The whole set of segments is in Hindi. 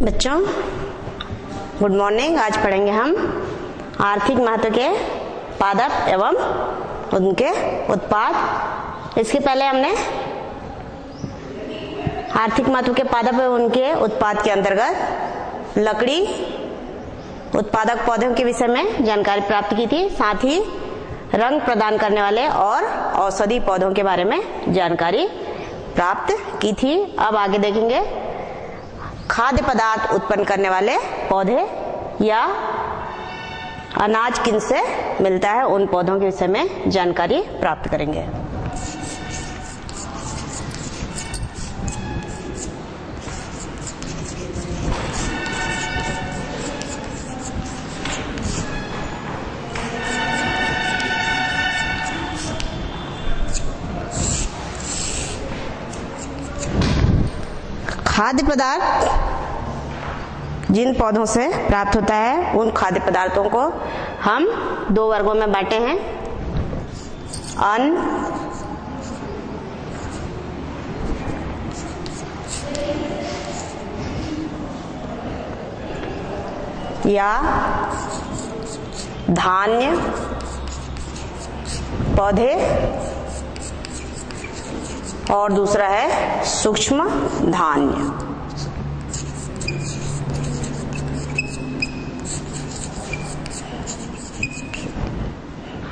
बच्चों गुड मॉर्निंग। आज पढ़ेंगे हम आर्थिक महत्व के पादप एवं उनके उत्पाद। इसके पहले हमने आर्थिक महत्व के पादप एवं उनके उत्पाद के अंतर्गत लकड़ी उत्पादक पौधों के विषय में जानकारी प्राप्त की थी। साथ ही रंग प्रदान करने वाले और औषधि पौधों के बारे में जानकारी प्राप्त की थी। अब आगे देखेंगे खाद्य पदार्थ उत्पन्न करने वाले पौधे या अनाज किनसे मिलता है, उन पौधों के विषय में जानकारी प्राप्त करेंगे। खाद्य पदार्थ जिन पौधों से प्राप्त होता है, उन खाद्य पदार्थों को हम दो वर्गों में बांटे हैं। अन्न या धान्य पौधे और दूसरा है सूक्ष्म धान्य।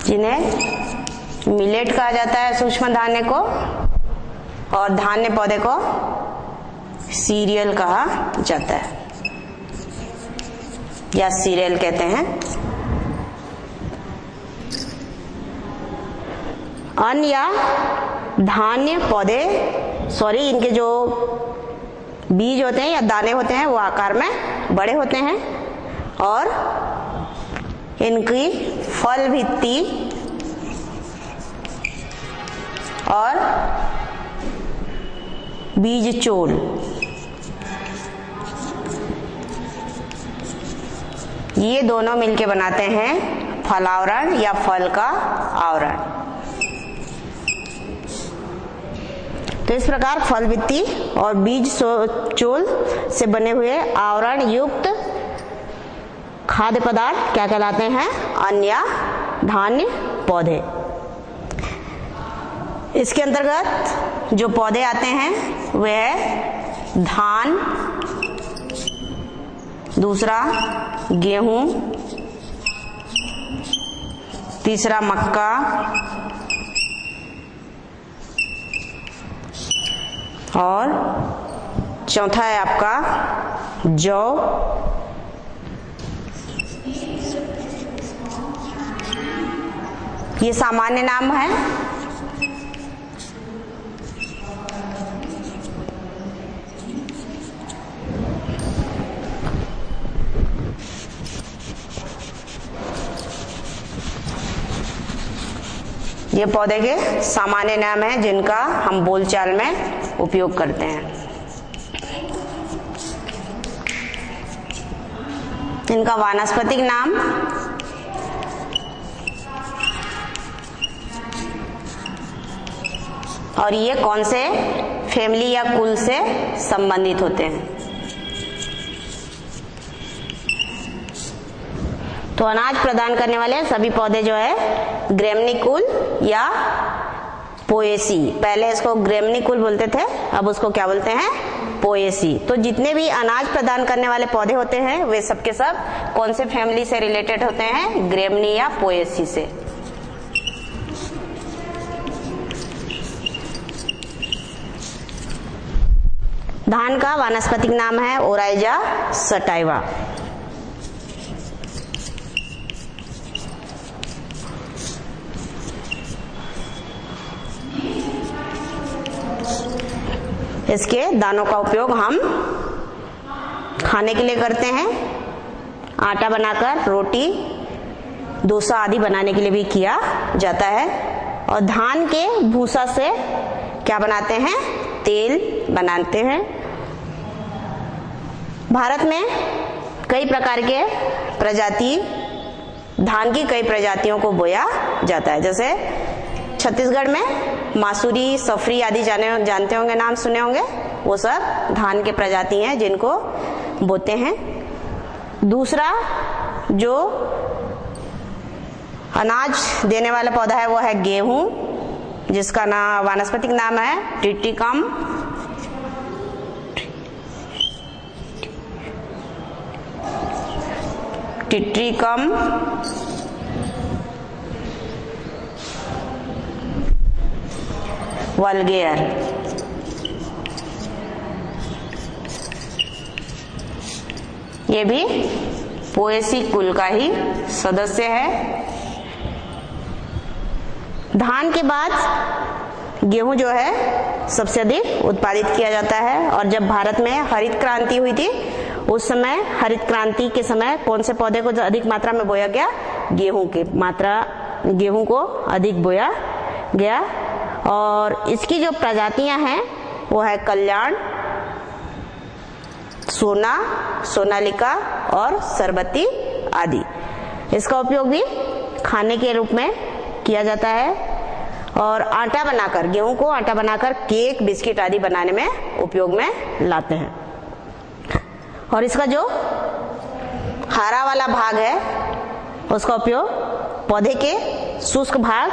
जिन्हें मिलेट कहा जाता है सूक्ष्म धान्य को, और धान्य पौधे को सीरियल कहा जाता है या सीरियल कहते हैं। अन्न या धान्य पौधे इनके जो बीज होते हैं या दाने होते हैं वो आकार में बड़े होते हैं और इनकी फल भित्ति और बीज चोल ये दोनों मिलके बनाते हैं फलावरण या फल का आवरण। तो इस प्रकार फल भित्ति और बीज चोल से बने हुए आवरण युक्त खाद्य पदार्थ क्या कहलाते हैं? अन्न या धान्य पौधे। इसके अंतर्गत जो पौधे आते हैं वे है धान, दूसरा गेहूं, तीसरा मक्का और चौथा है आपका जौ, ये सामान्य नाम है। ये पौधे के सामान्य नाम हैं जिनका हम बोलचाल में उपयोग करते हैं। इनका वानस्पतिक नाम और ये कौन से फैमिली या कुल से संबंधित होते हैं। तो अनाज प्रदान करने वाले सभी पौधे जो है ग्रेमनीकुल या पोएसी, पहले इसको ग्रेमनीकुल बोलते थे, अब उसको क्या बोलते हैं? पोएसी। तो जितने भी अनाज प्रदान करने वाले पौधे होते हैं वे सब के सब कौन से फैमिली से रिलेटेड होते हैं? ग्रेमनी या पोएसी से। धान का वानस्पतिक नाम है ओराइजा सटाइवा। इसके दानों का उपयोग हम खाने के लिए करते हैं, आटा बनाकर रोटी, डोसा आदि बनाने के लिए भी किया जाता है। और धान के भूसा से क्या बनाते हैं? तेल बनाते हैं। भारत में कई प्रकार के प्रजाति धान की कई प्रजातियों को बोया जाता है। जैसे छत्तीसगढ़ में मासूरी, सफरी आदि जानते होंगे, नाम सुने होंगे। वो सब धान के प्रजाति हैं जिनको बोते हैं। दूसरा जो अनाज देने वाला पौधा है वो है गेहूं, जिसका नाम वानस्पतिक नाम है ट्रिटिकम। ट्रिटिकम वल्गेयर। ये भी पोएसी कुल का ही सदस्य है। धान के बाद गेहूं जो है सबसे अधिक उत्पादित किया जाता है। और जब भारत में हरित क्रांति हुई थी उस समय हरित क्रांति के समय कौन से पौधे को अधिक मात्रा में बोया गया? गेहूं को अधिक बोया गया। और इसकी जो प्रजातियां हैं वो है कल्याण, सोना, सोनालिका और सरबती आदि। इसका उपयोग भी खाने के रूप में किया जाता है और आटा बनाकर, गेहूं को आटा बनाकर केक, बिस्किट आदि बनाने में उपयोग में लाते हैं। और इसका जो हरा वाला भाग है उसका उपयोग पौधे के शुष्क भाग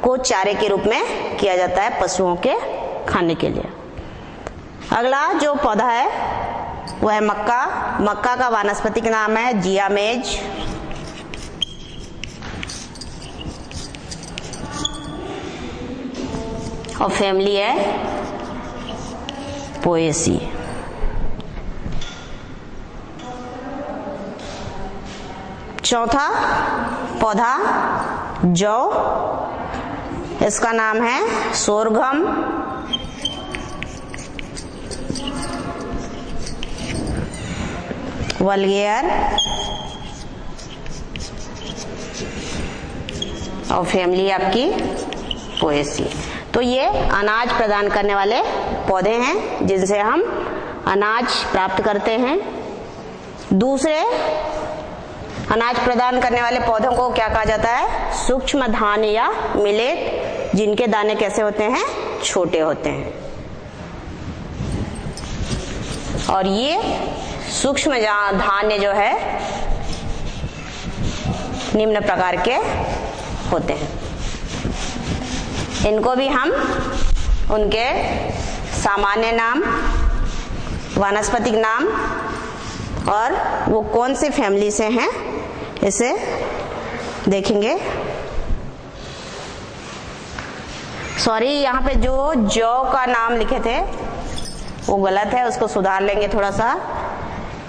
को चारे के रूप में किया जाता है पशुओं के खाने के लिए। अगला जो पौधा है वो है मक्का। मक्का का वानस्पतिक नाम है जियामेज। और फैमिली है पोएसी। चौथा पौधा जौ, इसका नाम है सोरघम। वल्गेयर और फैमिली आपकी पोएसी। तो ये अनाज प्रदान करने वाले पौधे हैं जिनसे हम अनाज प्राप्त करते हैं। दूसरे अनाज प्रदान करने वाले पौधों को क्या कहा जाता है? सूक्ष्म धान्य या मिलेट, जिनके दाने कैसे होते हैं? छोटे होते हैं। और ये सूक्ष्म धान्य जो है निम्न प्रकार के होते हैं। इनको भी हम उनके सामान्य नाम, वानस्पतिक नाम और वो कौन सी फैमिली से हैं इसे देखेंगे। सॉरी, यहाँ पे जो जौ का नाम लिखे थे वो गलत है, उसको सुधार लेंगे थोड़ा सा।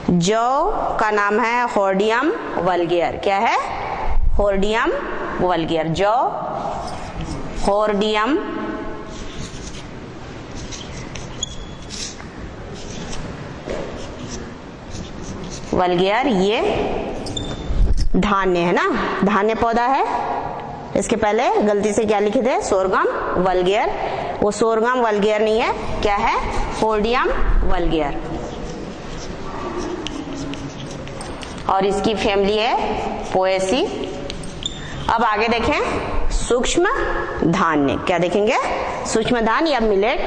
जौ का नाम है होर्डियम वल्गेयर। क्या है? होर्डियम वल्गेयर। जौ होर्डियम वल्गेयर। ये धान्य है ना, धान्य पौधा है। इसके पहले गलती से क्या लिखे थे? सोरगम वल्गेयर। वो सोरगम वल्गेयर नहीं है, क्या है? होर्डियम वल्गेयर। और इसकी फैमिली है पोएसी। अब आगे देखें सूक्ष्म धान्य। क्या देखेंगे? सूक्ष्म धान्य या मिलेट।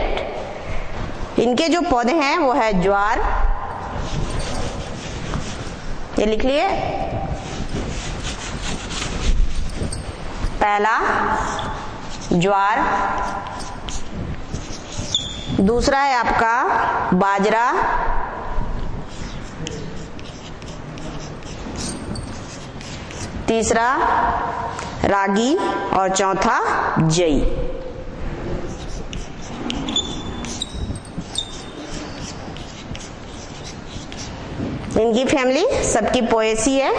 इनके जो पौधे हैं वो है ज्वार, ये लिख लिए। पहला ज्वार, दूसरा है आपका बाजरा, तीसरा रागी और चौथा जई। इनकी फैमिली सबकी पोएसी है।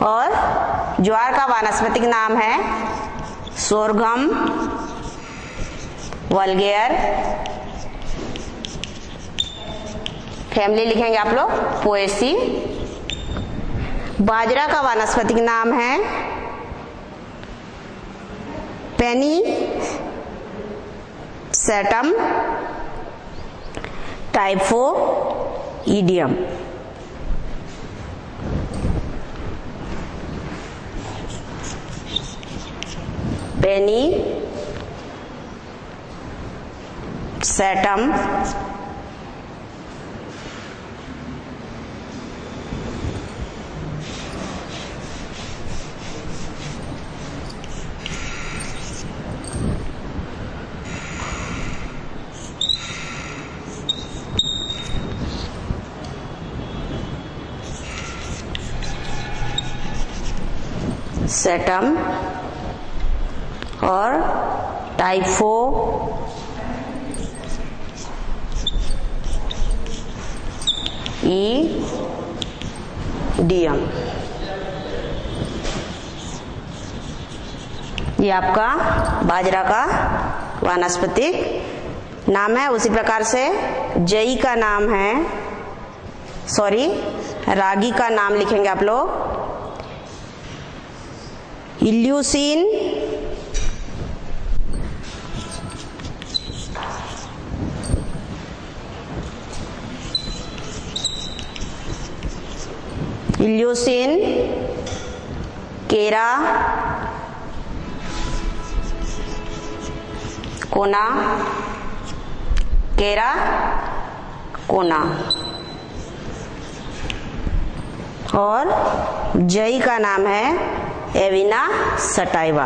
और ज्वार का वानस्पतिक नाम है सोरघम वल्गेयर। फैमिली लिखेंगे आप लोग पोएसी। बाजरा का वानस्पतिक नाम है पेनी सेटम टाइफोइडियम। पेनी सेटम सेटम और टाइफो ईडियम। ये आपका बाजरा का वानस्पतिक नाम है। उसी प्रकार से जई का नाम है, रागी का नाम लिखेंगे आप लोग इल्यूसिन, केरा, कोना, केरा कोना। और जई का नाम है एविना सटाइवा।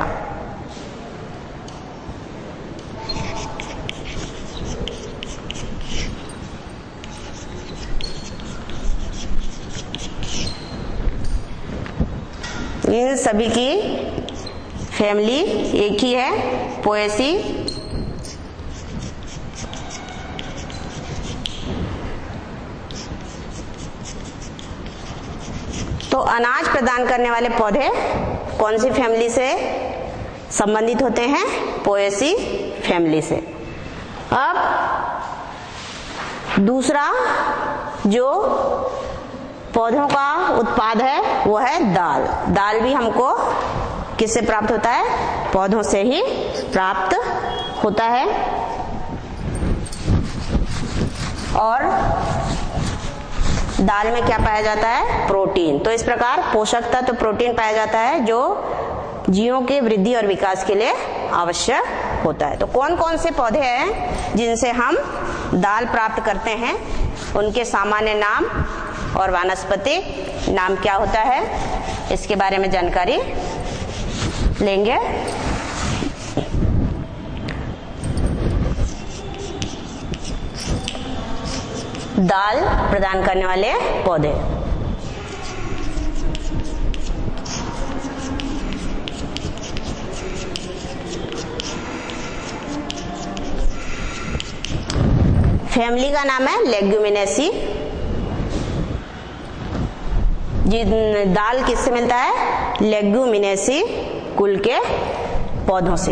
इन सभी की फैमिली एक ही है, पोएसी। तो अनाज प्रदान करने वाले पौधे कौन सी फैमिली से संबंधित होते हैं? पोएसी फैमिली से। अब दूसरा जो पौधों का उत्पाद है वो है दाल। दाल भी हमको किससे प्राप्त होता है? पौधों से ही प्राप्त होता है। और दाल में क्या पाया जाता है? प्रोटीन। तो इस प्रकार पोषक तत्व प्रोटीन पाया जाता है जो जीवों के वृद्धि और विकास के लिए आवश्यक होता है। तो कौन कौन से पौधे हैं जिनसे हम दाल प्राप्त करते हैं, उनके सामान्य नाम और वानस्पतिक नाम क्या होता है, इसके बारे में जानकारी लेंगे। दाल प्रदान करने वाले पौधे। फैमिली का नाम है लेग्यूमिनेसी। दाल किससे मिलता है? लेग्यूमिनेसी कुल के पौधों से।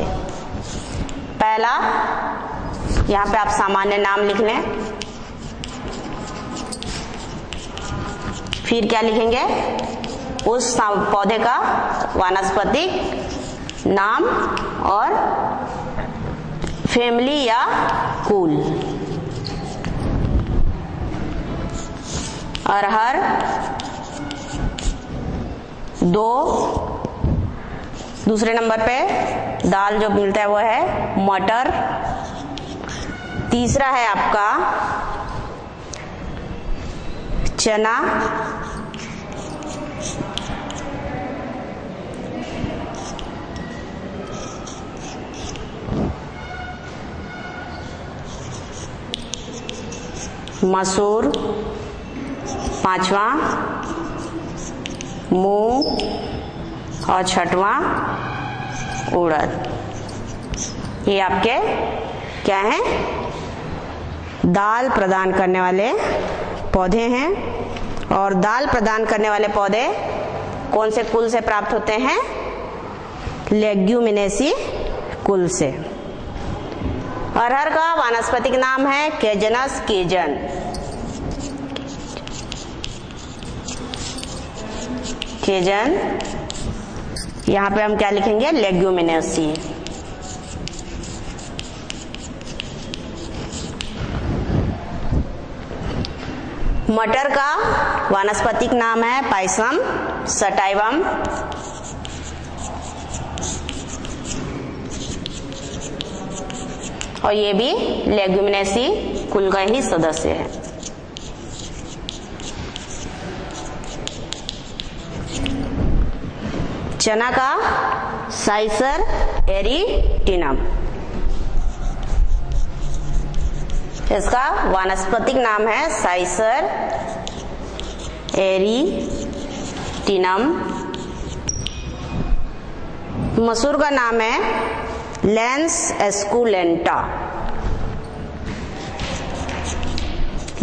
पहला, यहाँ पे आप सामान्य नाम लिख लें। फिर क्या लिखेंगे? उस पौधे का वानस्पतिक नाम और फैमिली या कुल। अरहर, 2। दूसरे नंबर पे दाल जो मिलता है वो है मटर। तीसरा है आपका चना। मसूर। 5वां मूंग और 6वां उड़द। ये आपके क्या हैं? दाल प्रदान करने वाले पौधे हैं। और दाल प्रदान करने वाले पौधे कौन से कुल से प्राप्त होते हैं? लेग्यूमिनेसी कुल से। अरहर का वानस्पतिक नाम है केजनस केजन। केजन, यहाँ पे हम क्या लिखेंगे? लेग्यूमिनेसी। मटर का वानस्पतिक नाम है पाइसम सटाइवम। और ये भी लेग्यूमिनेसी कुल का ही सदस्य है। चना का साइसर एरिटिनम। इसका वानस्पतिक नाम है साइसर एरिटिनम। मसूर का नाम है लेंस एस्कुलेंटा।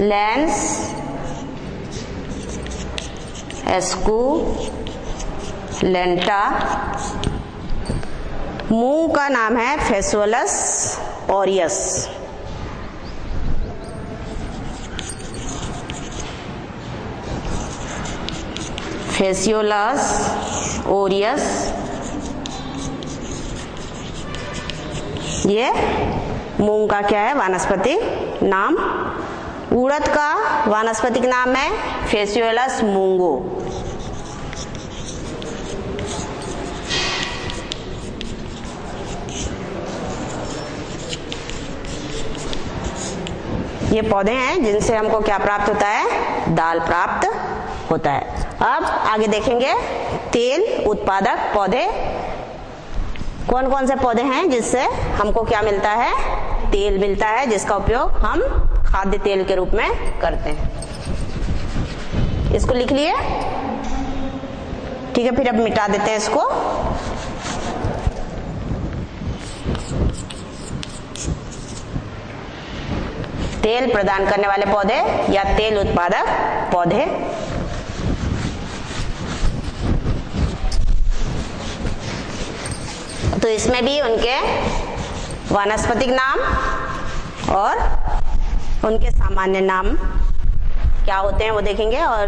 Lens esculenta. मूंग का नाम है फेसुअलस ऑरियस। फेसियोलस ओरियस, ये मूंग का क्या है वानस्पतिक नाम। उड़द का वानस्पतिक नाम है फेसियोलस मूंगो। ये पौधे हैं जिनसे हमको क्या प्राप्त होता है, दाल प्राप्त होता है। अब आगे देखेंगे तेल उत्पादक पौधे। कौन कौन से पौधे हैं जिससे हमको क्या मिलता है, तेल मिलता है, जिसका उपयोग हम खाद्य तेल के रूप में करते हैं। इसको लिख लिए, ठीक है। फिर अब मिटा देते हैं इसको। तेल प्रदान करने वाले पौधे या तेल उत्पादक पौधे। तो इसमें भी उनके वानस्पतिक नाम और उनके सामान्य नाम क्या होते हैं वो देखेंगे। और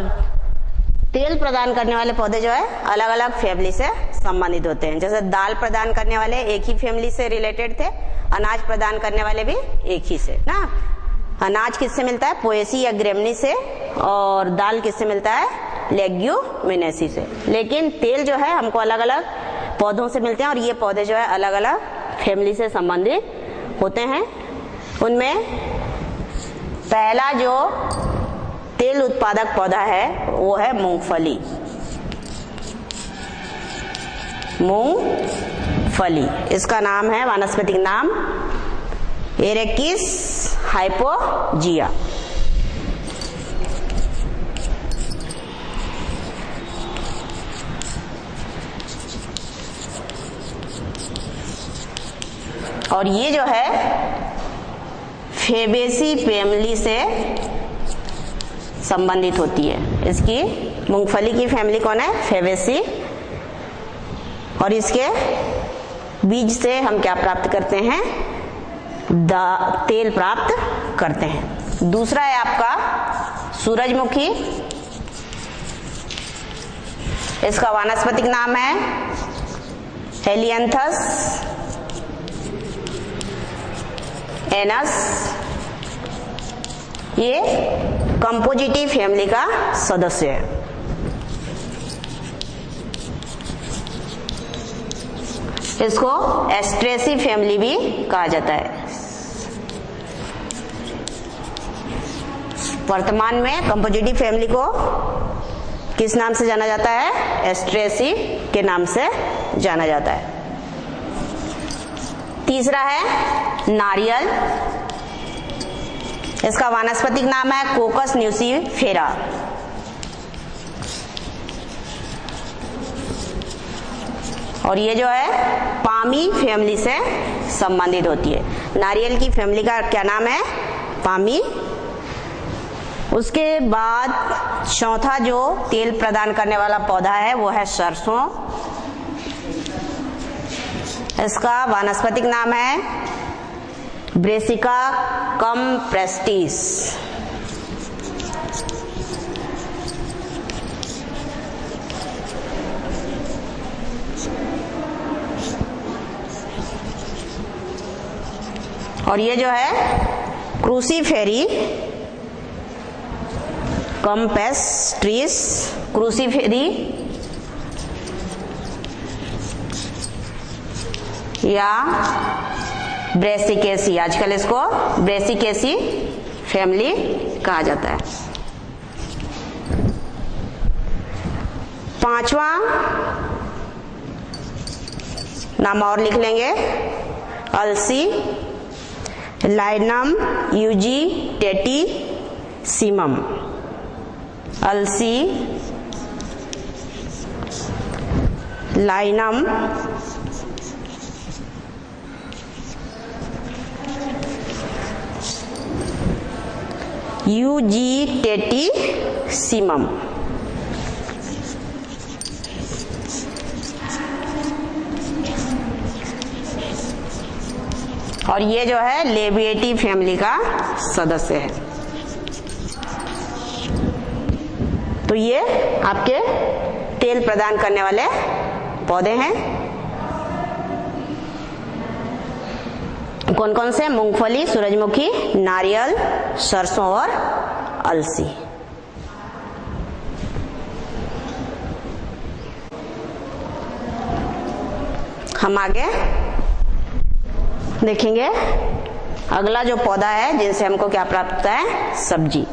तेल प्रदान करने वाले पौधे जो है अलग अलग फैमिली से संबंधित होते हैं। जैसे दाल प्रदान करने वाले एक ही फैमिली से रिलेटेड थे, अनाज प्रदान करने वाले भी एक ही से ना। अनाज किससे मिलता है, पोएसी या ग्रेमनी से, और दाल किससे मिलता है, लेग्यूमिनेसी से। लेकिन तेल जो है हमको अलग अलग पौधों से मिलते हैं, और ये पौधे जो है अलग अलग फैमिली से संबंधित होते हैं। उनमें पहला जो तेल उत्पादक पौधा है वो है मूंगफली। मूंगफली, इसका नाम है वानस्पतिक नाम एरेकिस हाइपोजिया। और ये जो है फेबेसी फैमिली से संबंधित होती है। इसकी मूंगफली की फैमिली कौन है, फेबेसी। और इसके बीज से हम क्या प्राप्त करते हैं, तेल प्राप्त करते हैं। दूसरा है आपका सूरजमुखी। इसका वानस्पतिक नाम है हेलियंथस एनस। ये कंपोजिटी फैमिली का सदस्य है। इसको एस्ट्रेसी फैमिली भी कहा जाता है। वर्तमान में कंपोजिटी फैमिली को किस नाम से जाना जाता है, एस्ट्रेसी के नाम से जाना जाता है। तीसरा है नारियल। इसका वानस्पतिक नाम है कोकस न्यूसीफेरा। और ये जो है पामी फैमिली से संबंधित होती है। नारियल की फैमिली का क्या नाम है, पामी। उसके बाद चौथा जो तेल प्रदान करने वाला पौधा है वो है सरसों। इसका वानस्पतिक नाम है ब्रेसिका कम्प्रेस्टिस। और ये जो है क्रूसीफेरी कम्पेस्ट्रिस, क्रूसीफेरी या ब्रेसिकेसी, आजकल इसको ब्रेसिकेसी फैमिली कहा जाता है। पांचवा नाम और लिख लेंगे, अलसी, लाइनम यूजीटेटिसिमम। अलसी, लाइनम यूजिटेटिसिमम। और ये जो है लेबिएटी फैमिली का सदस्य है। तो ये आपके तेल प्रदान करने वाले पौधे हैं। कौन कौन से? मूंगफली, सूरजमुखी, नारियल, सरसों और अलसी। हम आगे देखेंगे अगला जो पौधा है जिनसे हमको क्या प्राप्त होता है? सब्जी।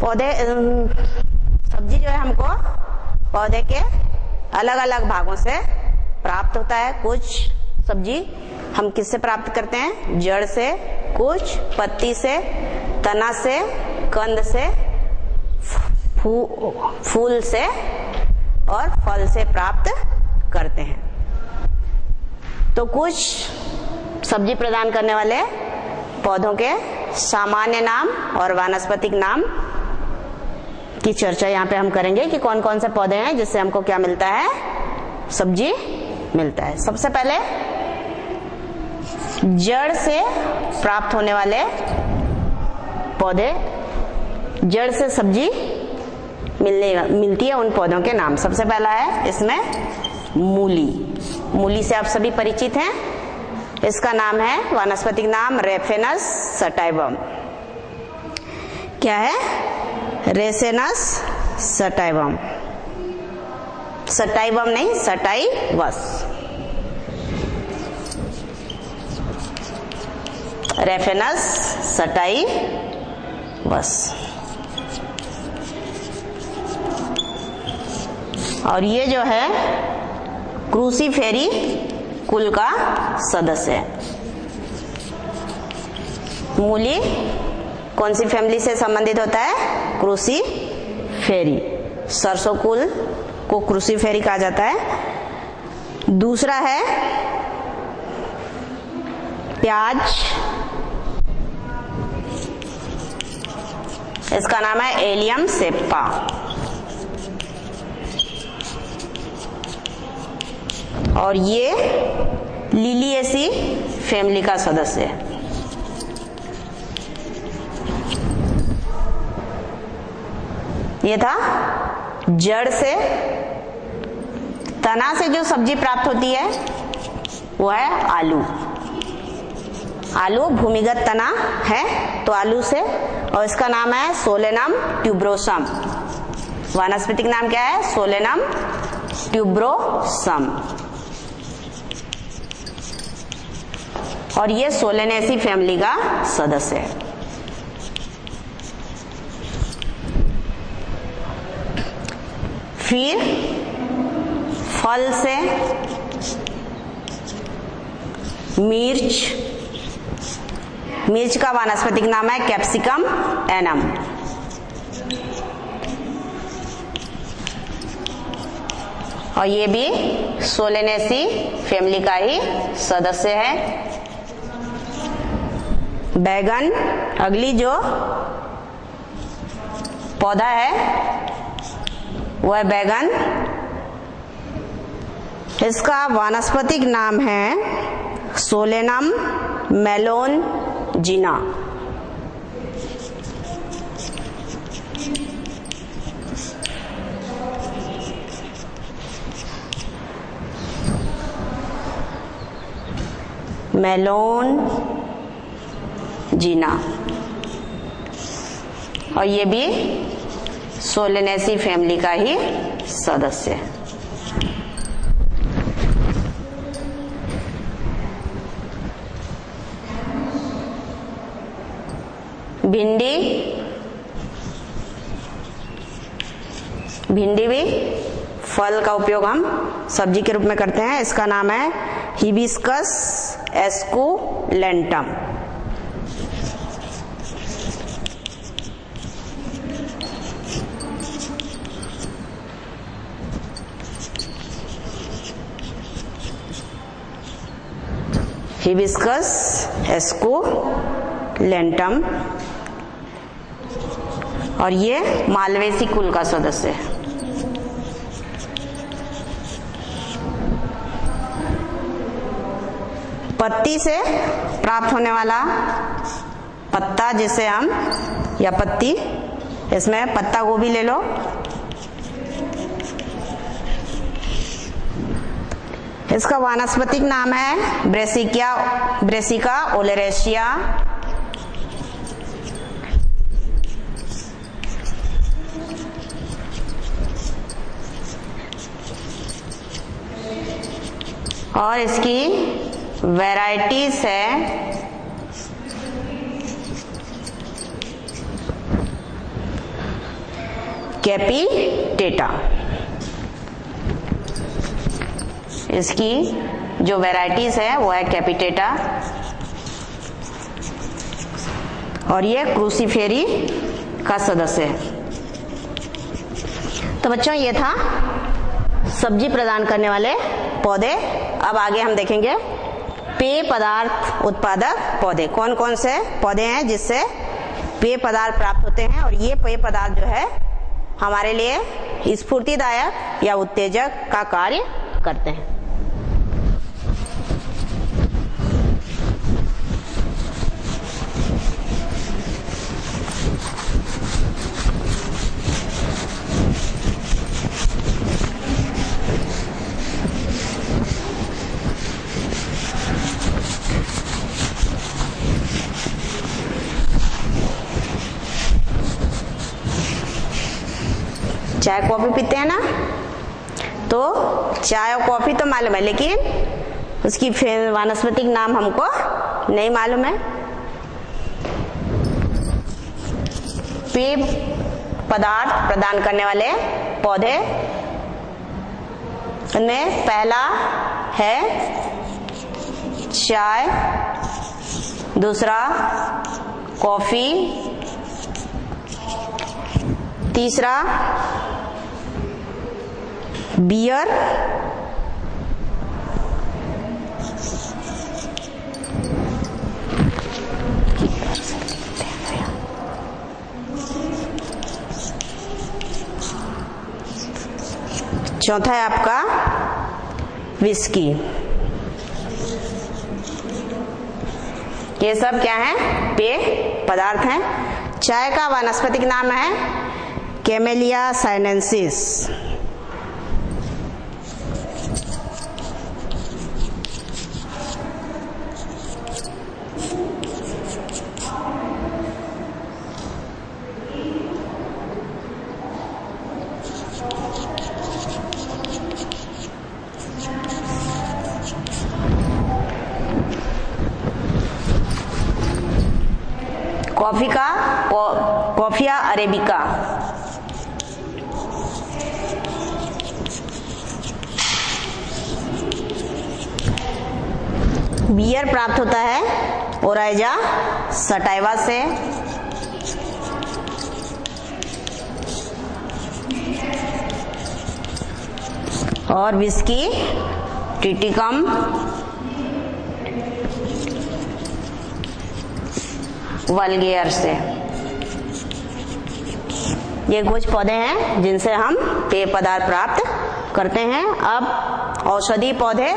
पौधे सब्जी जो है हमको पौधे के अलग अलग भागों से प्राप्त होता है। कुछ सब्जी हम किससे प्राप्त करते हैं? जड़ से, कुछ पत्ती से, तना से, कंद से, फूल से और फल से प्राप्त करते हैं। तो कुछ सब्जी प्रदान करने वाले पौधों के सामान्य नाम और वानस्पतिक नाम की चर्चा यहाँ पे हम करेंगे कि कौन कौन से पौधे हैं जिससे हमको क्या मिलता है? सब्जी मिलता है। सबसे पहले जड़ से प्राप्त होने वाले पौधे, जड़ से सब्जी मिलती है उन पौधों के नाम। सबसे पहला है इसमें मूली। मूली से आप सभी परिचित हैं। इसका नाम है वानस्पतिक नाम रेफेनस सटाइवम। क्या है? रेसेनस सटाइवम। सटाइवम नहीं, सटाइवस। Raphanus sativus. और ये जो है क्रूसीफेरी कुल का सदस्य है। मूली कौन सी फैमिली से संबंधित होता है? क्रूसीफेरी। सरसों कुल को क्रूसीफेरी कहा जाता है। दूसरा है प्याज। इसका नाम है एलियम सेप्पा। और ये लिलिएसी फैमिली का सदस्य है। ये था जड़ से। तना से जो सब्जी प्राप्त होती है वो है आलू। आलू भूमिगत तना है तो आलू से, और इसका नाम है सोलेनम ट्यूब्रोसम। वानस्पतिक नाम क्या है? Solanum tuberosum. और ये सोलेनेसी फैमिली का सदस्य है। फिर फल से मिर्च। मिर्च का वानस्पतिक नाम है कैप्सिकम एनम। और ये भी सोलेनेसी फैमिली का ही सदस्य है। बैगन अगली जो पौधा है वह बैगन। इसका वानस्पतिक नाम है सोलेनम मेलोनजिना। जीना, और ये भी सोलेनेसी फैमिली का ही सदस्य है। भिंडी, भिंडी भी फल का उपयोग हम सब्जी के रूप में करते हैं। इसका नाम है हिबिस्कस एस्कुलेंटम। हिबिस्कस एस्कुलेंटम, और ये मालवेसी कुल का सदस्य है। पत्ती से प्राप्त होने वाला पत्ता जिसे हम, या पत्ती, इसमें पत्ता गोभी ले लो, इसका वानस्पतिक नाम है ब्रेसिका ओलेरेशिया। और इसकी वैरायटीज है कैपिटेटा। इसकी जो वैरायटीज है वो है कैपिटेटा, और ये क्रूसीफेरी का सदस्य है। तो बच्चों ये था सब्जी प्रदान करने वाले पौधे। अब आगे हम देखेंगे पेय पदार्थ उत्पादक पौधे। कौन कौन से पौधे हैं जिससे पेय पदार्थ प्राप्त होते हैं, और ये पेय पदार्थ जो है हमारे लिए स्फूर्तिदायक या उत्तेजक का कार्य करते हैं। चाय कॉफी पीते हैं ना, तो चाय और कॉफी तो मालूम है, लेकिन उसकी वानस्पतिक नाम हमको नहीं मालूम है। पेय पदार्थ प्रदान करने वाले पौधे, उनमें पहला है चाय, दूसरा कॉफी, तीसरा बियर, चौथा है आपका विस्की। ये सब क्या है? पेय पदार्थ हैं। चाय का वानस्पतिक नाम है कैमेलिया साइनेंसिस। कॉफी का कॉफिया अरेबिका। बियर प्राप्त होता है ओराइजा सटाइवा से। और विस्की टिटिकम वल्गेयर से। ये कुछ पौधे हैं जिनसे हम पेय पदार्थ प्राप्त करते हैं। अब औषधीय पौधे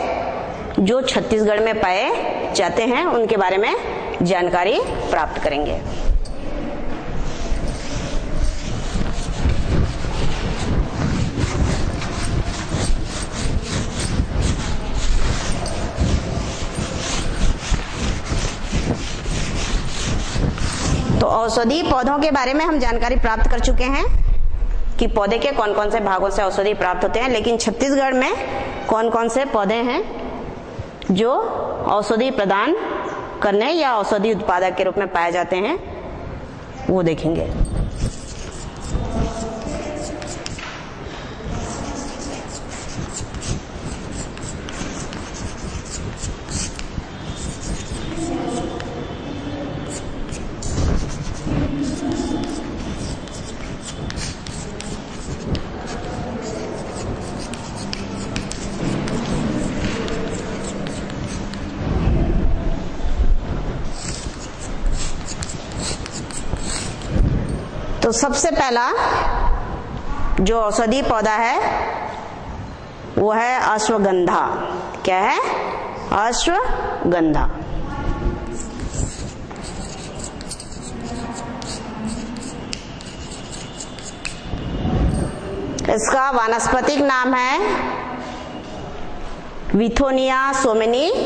जो छत्तीसगढ़ में पाए जाते हैं उनके बारे में जानकारी प्राप्त करेंगे। तो औषधीय पौधों के बारे में हम जानकारी प्राप्त कर चुके हैं कि पौधे के कौन कौन से भागों से औषधि प्राप्त होते हैं, लेकिन छत्तीसगढ़ में कौन कौन से पौधे हैं जो औषधि प्रदान करने या औषधि उत्पादक के रूप में पाए जाते हैं, वो देखेंगे। तो सबसे पहला जो औषधीय पौधा है वो है अश्वगंधा। क्या है? अश्वगंधा। इसका वानस्पतिक नाम है विथोनिया सोमेनिफेरा।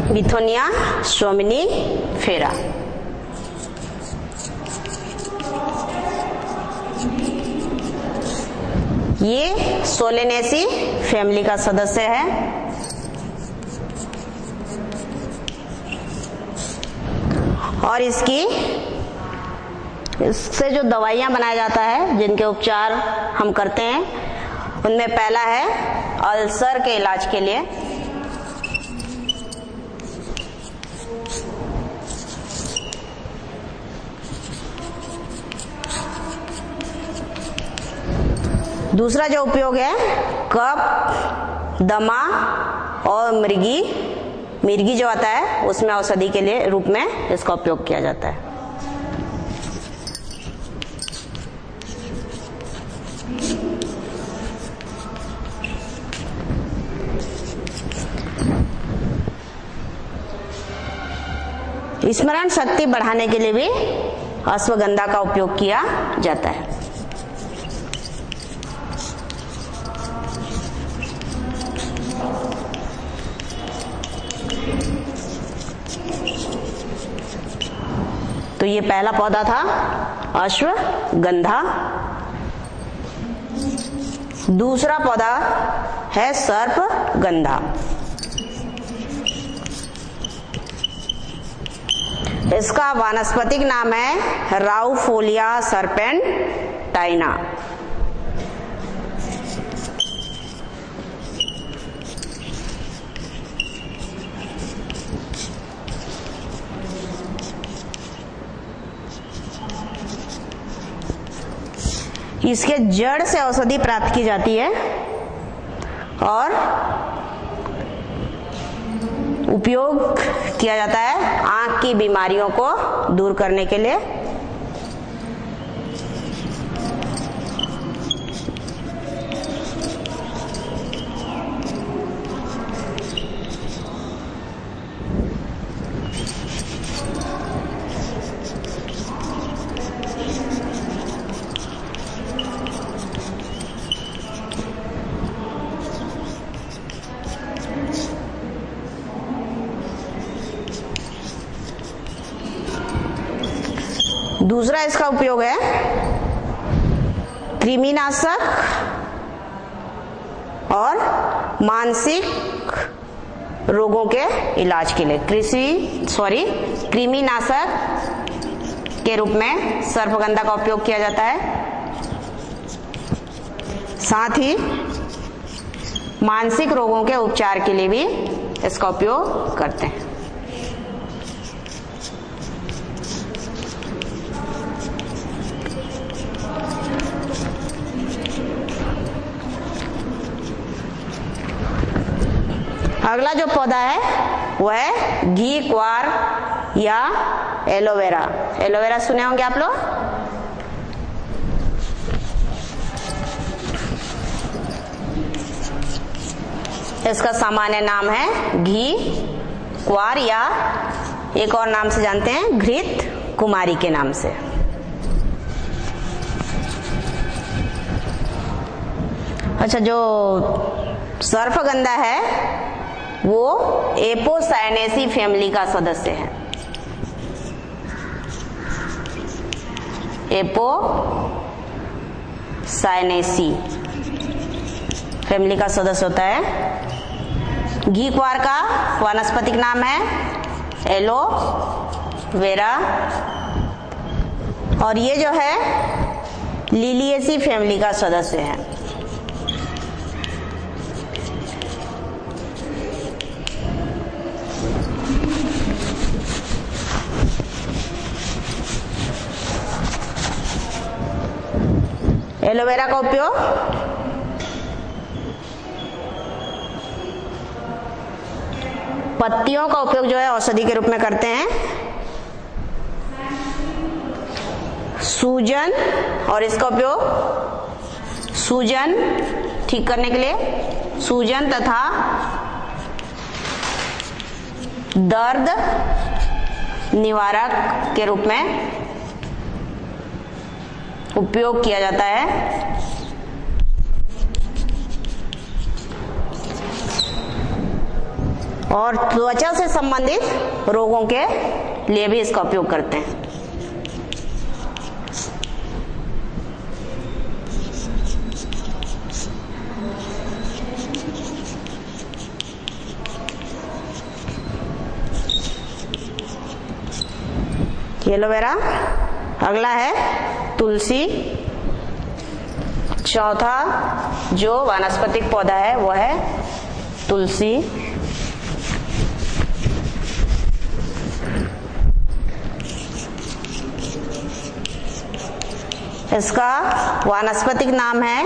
विथोनिया सोमेनिफेरा। ये सोलेनेसी फैमिली का सदस्य है। और इससे जो दवाइयां बनाया जाता है, जिनके उपचार हम करते हैं, उनमें पहला है अल्सर के इलाज के लिए। दूसरा जो उपयोग है कफ, दमा और मिर्गी जो आता है, उसमें औषधि के लिए रूप में इसका उपयोग किया जाता है। स्मरण शक्ति बढ़ाने के लिए भी अश्वगंधा का उपयोग किया जाता है। तो ये पहला पौधा था अश्वगंधा। दूसरा पौधा है सर्पगंधा। इसका वानस्पतिक नाम है राउफोलिया सर्पेंटाइना। इसके जड़ से औषधि प्राप्त की जाती है और उपयोग किया जाता है आंख की बीमारियों को दूर करने के लिए। दूसरा इसका उपयोग है कृमिनाशक और मानसिक रोगों के इलाज के लिए। कृमिनाशक के रूप में सर्पगंधा का उपयोग किया जाता है, साथ ही मानसिक रोगों के उपचार के लिए भी इसका उपयोग करते हैं। अगला जो पौधा है वह है घी क्वार या एलोवेरा। एलोवेरा सुने होंगे आप लोग। इसका सामान्य नाम है घी क्वार या एक और नाम से जानते हैं घृत कुमारी के नाम से। अच्छा, जो सर्पगंधा है वो एपोसायनेसी फैमिली का सदस्य है। एपोसायनेसी फैमिली का सदस्य होता है। घी क्वार का वानस्पतिक नाम है एलोवेरा, और ये जो है लिलिएसी फैमिली का सदस्य है। एलोवेरा का उपयोग पत्तियों का उपयोग जो है औषधि के रूप में करते हैं। सूजन, और इसका उपयोग सूजन ठीक करने के लिए, सूजन तथा दर्द निवारक के रूप में उपयोग किया जाता है। और त्वचा से संबंधित रोगों के लिए भी इसका उपयोग करते हैं। एलोवेरा। अगला है तुलसी। चौथा जो वानस्पतिक पौधा है वो है तुलसी। इसका वानस्पतिक नाम है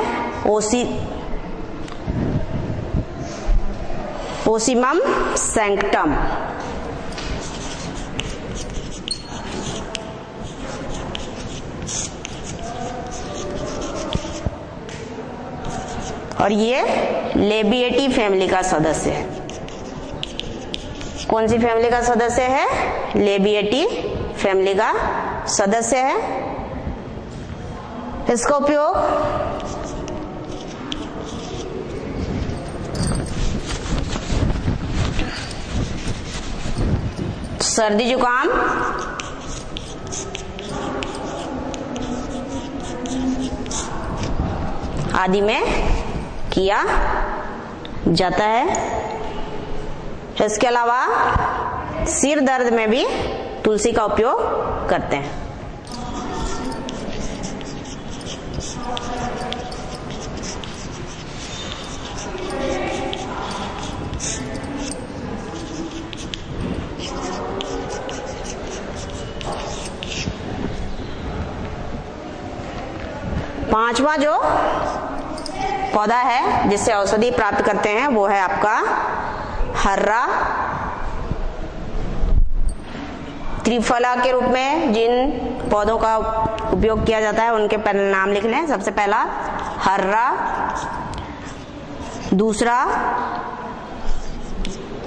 ओसीमम सैंक्टम। और ये लेबिएटी फैमिली का सदस्य है। कौन सी फैमिली का सदस्य है? लेबिएटी फैमिली का सदस्य है। इसका उपयोग सर्दी जुकाम, आदि में किया जाता है। इसके अलावा सिर दर्द में भी तुलसी का उपयोग करते हैं। पांचवा जो पौधा है जिससे औषधि प्राप्त करते हैं वो है आपका हर्रा। त्रिफला के रूप में जिन पौधों का उपयोग किया जाता है उनके पहले नाम लिख लें। सबसे पहला हर्रा, दूसरा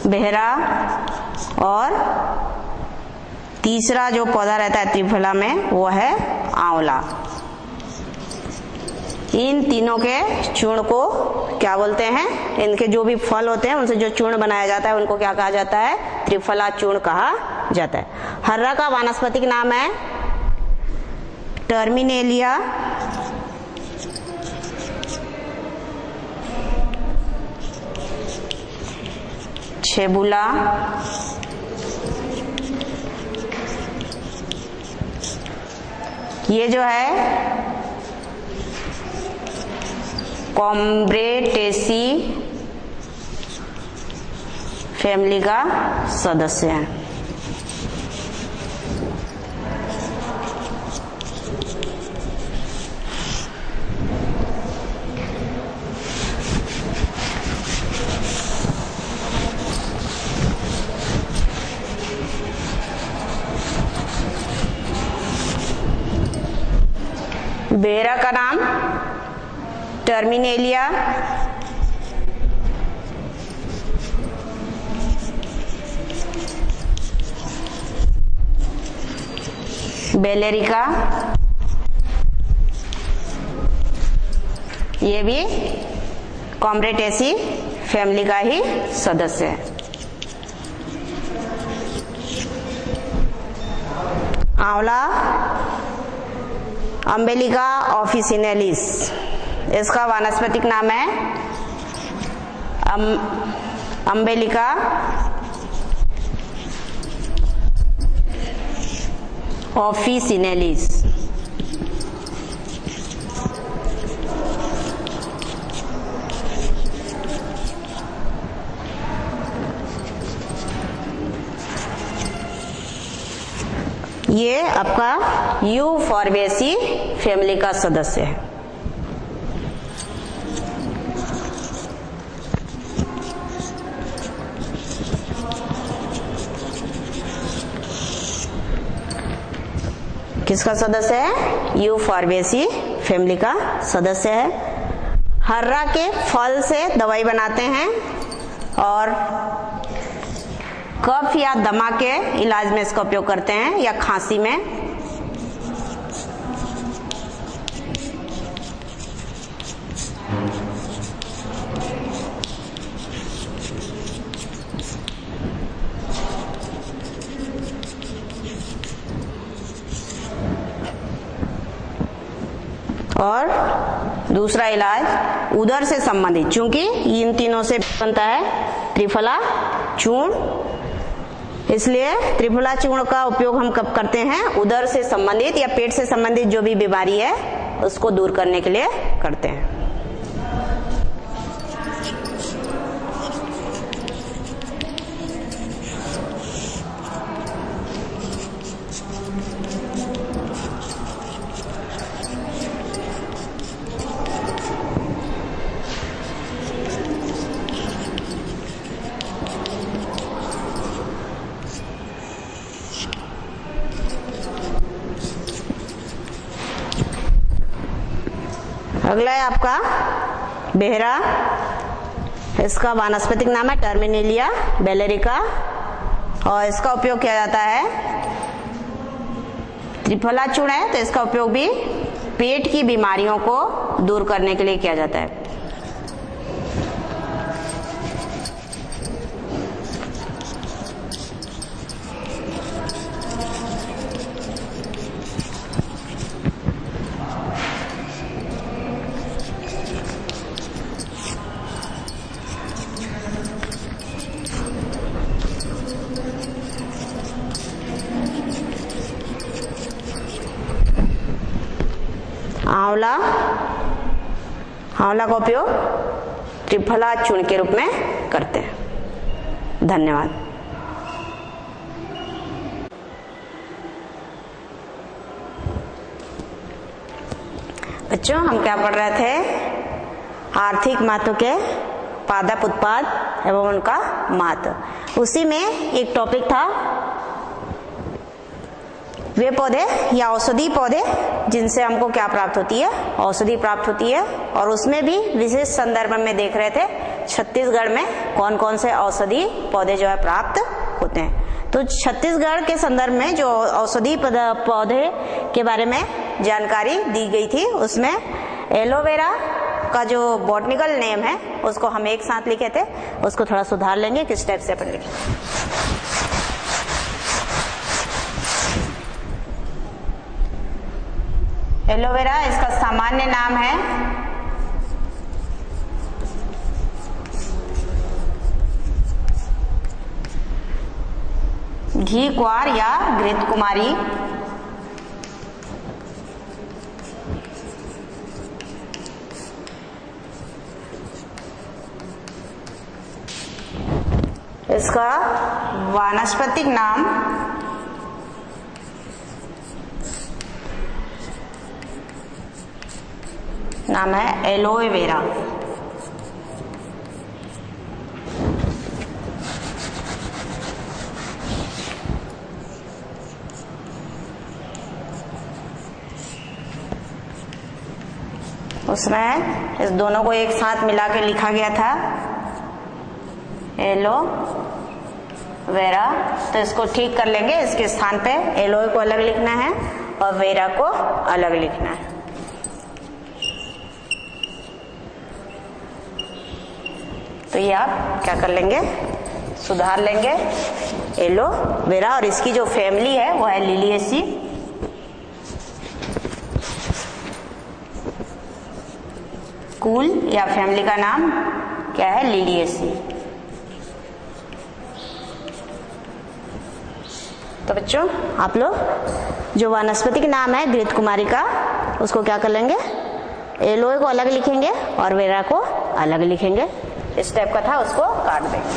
बेहरा, और तीसरा जो पौधा रहता है त्रिफला में वो है आंवला। इन तीनों के चूर्ण को क्या बोलते हैं? इनके जो भी फल होते हैं उनसे जो चूर्ण बनाया जाता है उनको क्या कहा जाता है? त्रिफला चूर्ण कहा जाता है। हर्रा का वानस्पतिक नाम है टर्मिनेलिया, छेबुला, ये जो है कॉम्ब्रेटेसी फैमिली का सदस्य है। बेरा का नाम टर्मिनेलिया, बेलेरिका, ये भी कॉम्ब्रेटेसी फैमिली का ही सदस्य है। आंवला अम्बेलिका ऑफिसिनेलिस, इसका वानस्पतिक नाम है अम्बेलिका ऑफिसिनेलिस। ये आपका यूफॉर्बिएसी फैमिली का सदस्य है। किसका सदस्य है? यूफॉर्बिएसी फैमिली का सदस्य है। हर्रा के फल से दवाई बनाते हैं और कफ या दमा के इलाज में इसका उपयोग करते हैं या खांसी में। और दूसरा इलाज उदर से संबंधित, चूंकि इन तीनों से बनता है त्रिफला चूर्ण, इसलिए त्रिफला चूर्ण का उपयोग हम कब करते हैं? उदर से संबंधित या पेट से संबंधित जो भी बीमारी है उसको दूर करने के लिए करते हैं। अगला है आपका बेहरा, इसका वानस्पतिक नाम है टर्मिनेलिया बेलेरिका और इसका उपयोग किया जाता है, त्रिफला चूर्ण है तो इसका उपयोग भी पेट की बीमारियों को दूर करने के लिए किया जाता है। आंवला, आंवला का उपयोग त्रिफला चूर्ण के रूप में करते हैं। धन्यवाद। बच्चों, हम क्या पढ़ रहे थे? आर्थिक महत्व के पादप उत्पाद एवं उनका महत्व। उसी में एक टॉपिक था वे पौधे या औषधि पौधे जिनसे हमको क्या प्राप्त होती है? औषधि प्राप्त होती है। और उसमें भी विशेष संदर्भ में देख रहे थे छत्तीसगढ़ में कौन कौन से औषधि पौधे जो है प्राप्त होते हैं। तो छत्तीसगढ़ के संदर्भ में जो औषधि पौधे के बारे में जानकारी दी गई थी उसमें एलोवेरा का जो बॉटनिकल नेम है उसको हम एक साथ लिखे थे, उसको थोड़ा सुधार लेंगे किस टाइप से अपन लिखे। एलोवेरा इसका सामान्य नाम है घी क्वार या घृतकुमारी। इसका वानस्पतिक नाम है एलोवेरा। उसमें इस दोनों को एक साथ मिला के लिखा गया था एलोवेरा। तो इसको ठीक कर लेंगे, इसके स्थान पे एलोए को अलग लिखना है और वेरा को अलग लिखना है। तो ये आप क्या कर लेंगे, सुधार लेंगे एलोवेरा। और इसकी जो फैमिली है वो है लिलिएसी। कुल या फैमिली का नाम क्या है, लिलिएसी। तो बच्चों आप लोग जो वानस्पतिक नाम है घृतकुमारी का, उसको क्या कर लेंगे, एलोए को अलग लिखेंगे और वेरा को अलग लिखेंगे। इस टाइप का था, उसको काट देंगे।